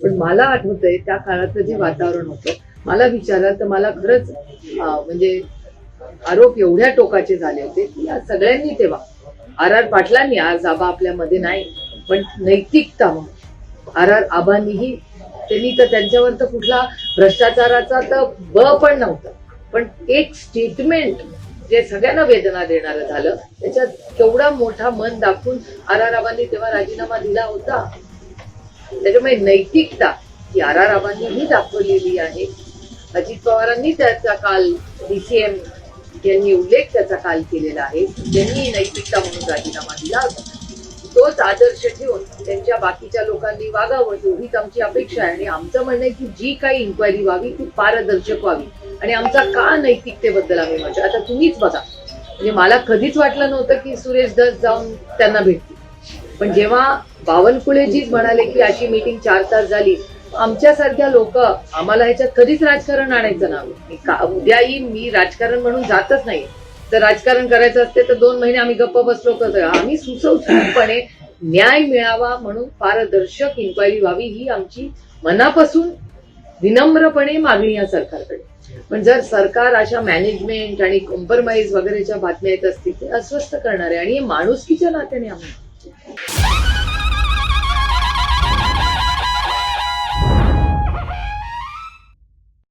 पण मला आठवतंय त्या काळातलं जे वातावरण होतं, मला विचाराल तर मला खरंच म्हणजे आरोप एवढ्या टोकाचे झाले होते की या सगळ्यांनी तेव्हा आर पाटलांनी, आज आबा आपल्यामध्ये नाही, पण नैतिकता म्हणून आबांनीही, त्यांनी तर त्यांच्यावर तर कुठला भ्रष्टाचाराचा तर पण नव्हता, पण एक स्टेटमेंट जे सगळ्यांना वेदना देणारं झालं, त्याच्यात केवढा मोठा मन दाखवून आबांनी तेव्हा राजीनामा दिला होता. त्याच्यामुळे नैतिकता ही आबांनीही दाखवलेली आहे. अजित पवारांनी त्याचा काल डीसीएम यांनी उल्लेख त्याचा काल केलेला आहे. त्यांनी नैतिकता म्हणून राजीनामा दिला होता. तोच आदर्श ठेवून त्यांच्या बाकीच्या लोकांनी वागावं एवढीच आमची अपेक्षा आहे. आणि आमचं म्हणणं आहे की जी काही इन्क्वायरी व्हावी ती पारदर्शक व्हावी. आणि आमचा का नैतिकतेबद्दल आम्ही म्हणतो, आता तुम्हीच बघा, म्हणजे मला कधीच वाटलं नव्हतं की सुरेश धस जाऊन त्यांना भेटतील, पण जेव्हा बावनकुळेजीच म्हणाले की अशी मीटिंग 4 तास झाली, आमच्यासारख्या लोक, आम्हाला ह्याच्यात कधीच राजकारण आणायचं नाही. उद्याही मी राजकारण म्हणून जातच नाही. जर राजकारण करायचं असते तर 2 महिने आम्ही गप्प बसलो होतो. आम्ही सुसंस्कृतपणे न्याय मिळावा म्हणून पारदर्शक इन्क्वायरी व्हावी ही आमची मनापासून विनम्रपणे मागणी आहे सरकारकडे. पण जर सरकार अशा मॅनेजमेंट आणि कॉम्प्रोमाइज वगैरेच्या बातम्या येत असतील ते अस्वस्थ करणारे, आणि हे माणुसकीच्या नात्याने आम्ही